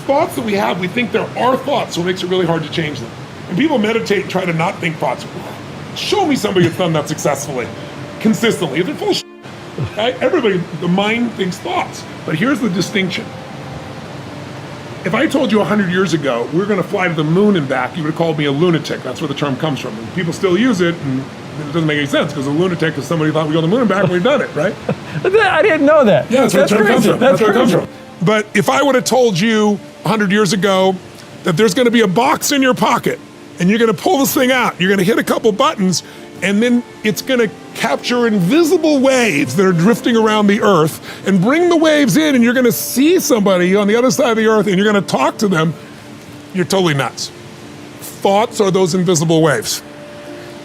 thoughts that we have, we think they're our thoughts, so it makes it really hard to change them. And people meditate and try to not think thoughts. Show me somebody that's done that successfully, consistently. They're full of shit. Right? Everybody, the mind thinks thoughts. But here's the distinction. If I told you 100 years ago we were going to fly to the moon and back, you would have called me a lunatic. That's where the term comes from. And people still use it, and it doesn't make any sense, because a lunatic is somebody who thought we'd go to the moon and back and we've done it, right? I didn't know that. Yeah, that's where the term comes from. That's where it comes from. But if I would have told you 100 years ago that there's going to be a box in your pocket, and you're going to pull this thing out, you're going to hit a couple buttons, and then it's going to capture invisible waves that are drifting around the earth and bring the waves in, and you're going to see somebody on the other side of the earth and you're going to talk to them, you're totally nuts. Thoughts are those invisible waves.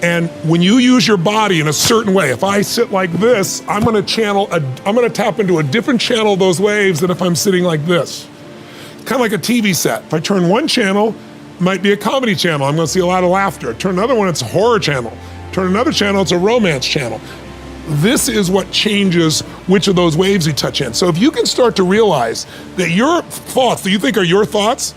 And when you use your body in a certain way, if I sit like this, I'm going to tap into a different channel of those waves than if I'm sitting like this. Kind of like a TV set. If I turn one channel, it might be a comedy channel. I'm going to see a lot of laughter. Turn another one, it's a horror channel. Turn another channel, it's a romance channel. This is what changes which of those waves you touch in. So if you can start to realize that your thoughts that you think are your thoughts,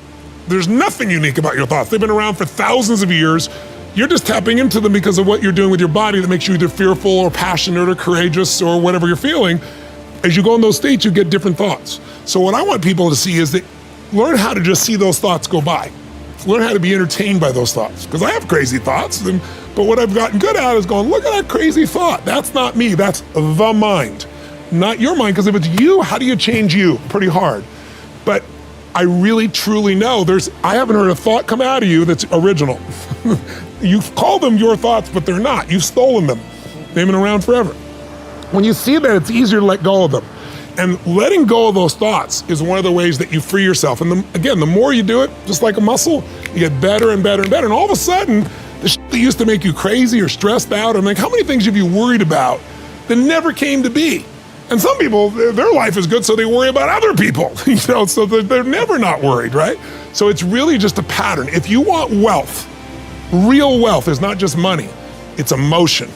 there's nothing unique about your thoughts. They've been around for thousands of years. You're just tapping into them because of what you're doing with your body that makes you either fearful or passionate or courageous or whatever you're feeling. As you go in those states, you get different thoughts. So what I want people to see is that learn how to just see those thoughts go by. Learn how to be entertained by those thoughts. Because I have crazy thoughts, but what I've gotten good at is going, look at that crazy thought. That's not me, that's the mind. Not your mind, because if it's you, how do you change you? Pretty hard. But I really truly know I haven't heard a thought come out of you that's original. You've called them your thoughts, but they're not. You've stolen them. They've been around forever. When you see that, it's easier to let go of them. And letting go of those thoughts is one of the ways that you free yourself. And again, the more you do it, just like a muscle, you get better and better and better. And all of a sudden, the shit that used to make you crazy or stressed out, I'm like, how many things have you worried about that never came to be? And some people, their life is good, so they worry about other people, so they're never not worried, right? So it's really just a pattern. If you want wealth, real wealth is not just money, it's emotion.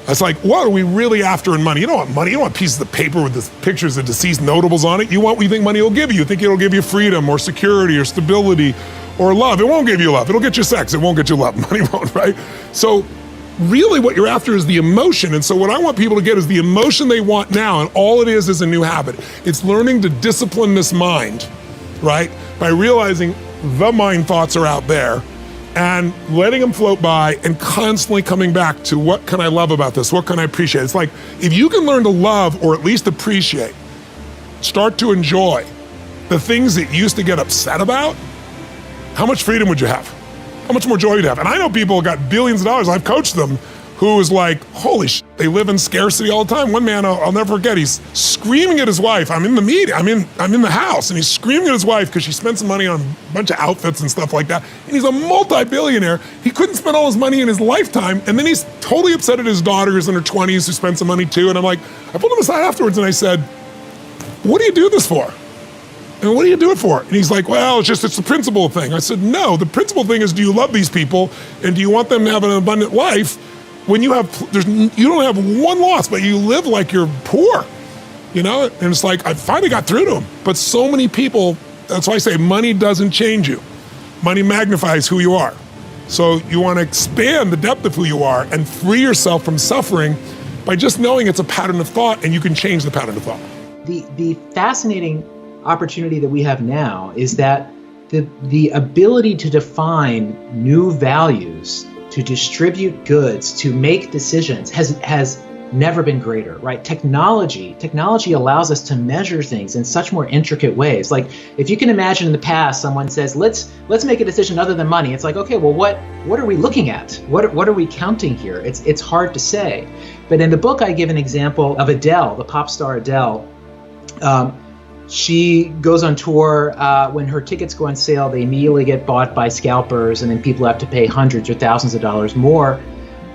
It's like, what are we really after in money? You don't want money, you don't want pieces of paper with the pictures of deceased notables on it. You want what you think money will give you. You think it'll give you freedom or security or stability or love. It won't give you love. It'll get you sex. It won't get you love. Money won't, right? So really what you're after is the emotion. And so what I want people to get is the emotion they want now, and all it is a new habit. It's learning to discipline this mind, right? By realizing the mind thoughts are out there and letting them float by and constantly coming back to what can I love about this? What can I appreciate? It's like, if you can learn to love or at least appreciate, start to enjoy the things that you used to get upset about, how much freedom would you have? How much more joy would you have? And I know people got billions of dollars, I've coached them, who is like, holy shit, they live in scarcity all the time. One man, I'll never forget, he's screaming at his wife. I'm in the meeting, I'm in the house, and he's screaming at his wife because she spent some money on a bunch of outfits and stuff like that. And he's a multi-billionaire. He couldn't spend all his money in his lifetime. And then he's totally upset at his daughter who's in her 20s who spent some money too. And I'm like, I pulled him aside afterwards and I said, what do you do this for? And what do you do it for? And he's like, well, it's the principle thing. I said, no, the principle thing is, do you love these people and do you want them to have an abundant life? When you don't have one loss, but you live like you're poor, And it's like, I finally got through to them. But so many people, that's why I say money doesn't change you. Money magnifies who you are. So you want to expand the depth of who you are and free yourself from suffering by just knowing it's a pattern of thought, and you can change the pattern of thought. The fascinating opportunity that we have now is that the ability to define new values, to distribute goods, to make decisions has never been greater, right? Technology allows us to measure things in such more intricate ways. Like, if you can imagine in the past, someone says, let's make a decision other than money. It's like, okay, well, what are we looking at? What are we counting here? It's hard to say. But in the book, I give an example of Adele, the pop star Adele. She goes on tour. When her tickets go on sale, they immediately get bought by scalpers, and then people have to pay hundreds or thousands of dollars more.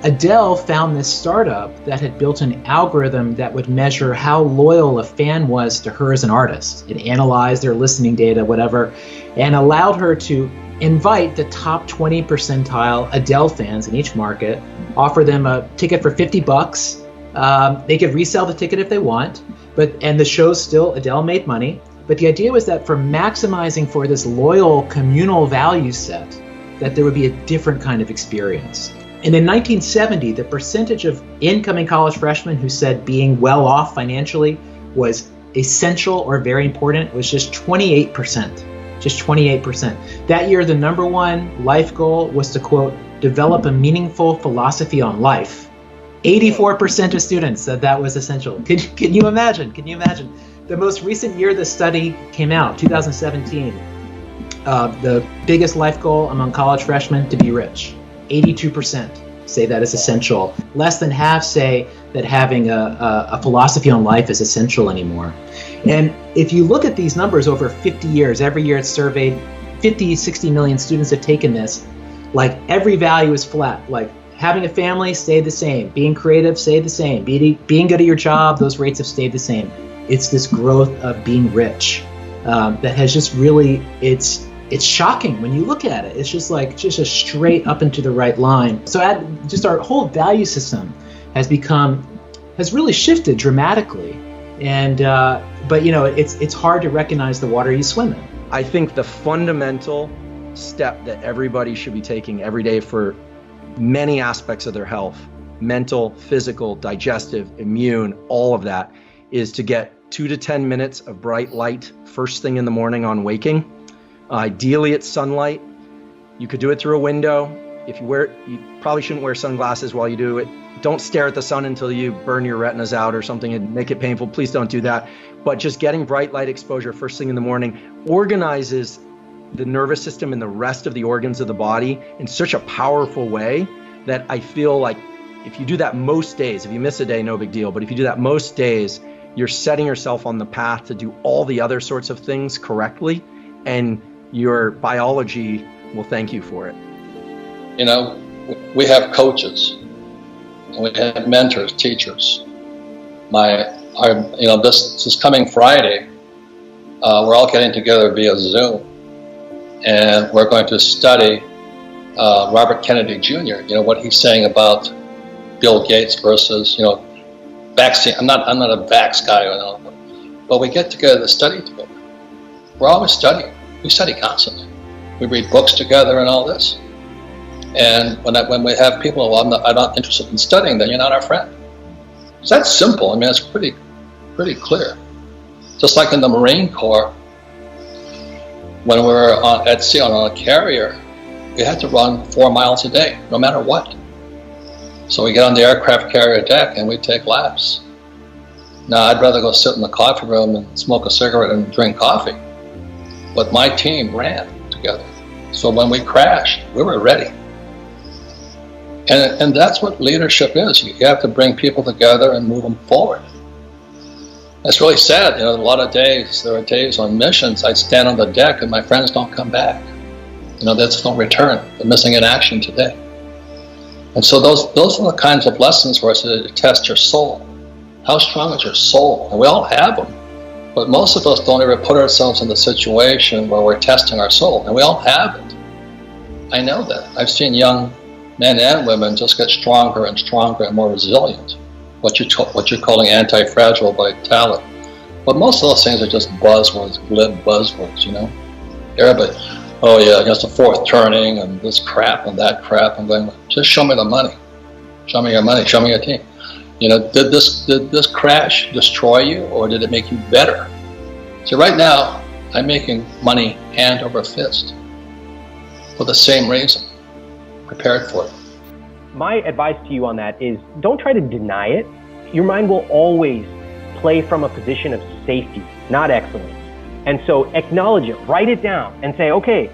Adele found this startup that had built an algorithm that would measure how loyal a fan was to her as an artist. It analyzed their listening data, whatever, and allowed her to invite the top 20 percentile Adele fans in each market, offer them a ticket for $50. They could resell the ticket if they want. And the show's still, Adele made money, But the idea was that for maximizing for this loyal communal value set, that there would be a different kind of experience. And in 1970, the percentage of incoming college freshmen who said being well off financially was essential or very important was just 28%. Just 28%. That year, the number one life goal was to, quote, develop a meaningful philosophy on life. 84% of students said that was essential. Can you imagine? Can you imagine? The most recent year the study came out, 2017, the biggest life goal among college freshmen, to be rich. 82% say that is essential. Less than half say that having a philosophy on life is essential anymore. And if you look at these numbers over 50 years, every year it's surveyed, 50, 60 million students have taken this, like every value is flat. Like having a family stayed the same, being creative stayed the same, being good at your job, those rates have stayed the same. It's this growth of being rich that has just really, it's shocking when you look at it. It's just a straight up and to the right line. So just our whole value system has really shifted dramatically. And but it's hard to recognize the water you swim in. I think the fundamental step that everybody should be taking every day for many aspects of their health, mental, physical, digestive, immune, all of that, is to get 2 to 10 minutes of bright light first thing in the morning on waking. Ideally it's sunlight. You could do it through a window. You probably shouldn't wear sunglasses while you do it. Don't stare at the sun until you burn your retinas out or something and make it painful. Please don't do that. But just getting bright light exposure first thing in the morning organizes the nervous system and the rest of the organs of the body in such a powerful way that I feel like if you do that most days, if you miss a day, no big deal. But if you do that most days, you're setting yourself on the path to do all the other sorts of things correctly, and your biology will thank you for it. We have coaches, and we have mentors, teachers. This coming Friday, we're all getting together via Zoom, and we're going to study Robert Kennedy Jr. What he's saying about Bill Gates versus vaccine. I'm not a vax guy, but we get together to study together. We're always studying. We study constantly. We read books together and all this. And when we have people, I'm not interested in studying, then you're not our friend. It's that simple. It's pretty clear. Just like in the Marine Corps, when we were at sea on a carrier, we had to run 4 miles a day, no matter what. So we get on the aircraft carrier deck and we take laps. Now, I'd rather go sit in the coffee room and smoke a cigarette and drink coffee. But my team ran together. So when we crashed, we were ready. And that's what leadership is. You have to bring people together and move them forward. It's really sad. A lot of days, there are days on missions, I stand on the deck and my friends don't come back. They just don't return. They're missing in action today. And so those are the kinds of lessons where to test your soul. How strong is your soul? And we all have them. But most of us don't ever put ourselves in the situation where we're testing our soul. And we all have it. I know that. I've seen young men and women just get stronger and stronger and more resilient. What you're calling anti-fragile vitality. But most of those things are just buzzwords, glib buzzwords, Everybody, oh yeah, the fourth turning and this crap and that crap. I'm going, just show me the money. Show me your money, show me your team. Did this crash destroy you, or did it make you better? So right now, I'm making money hand over fist for the same reason. Prepared for it. My advice to you on that is don't try to deny it. Your mind will always play from a position of safety, not excellence. And so acknowledge it, write it down and say, okay,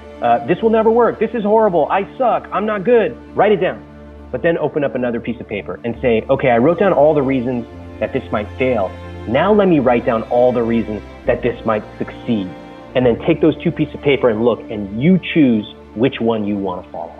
this will never work. This is horrible. I suck. I'm not good. Write it down. But then open up another piece of paper and say, okay, I wrote down all the reasons that this might fail. Now let me write down all the reasons that this might succeed. And then take those 2 pieces of paper and look, and you choose which one you want to follow.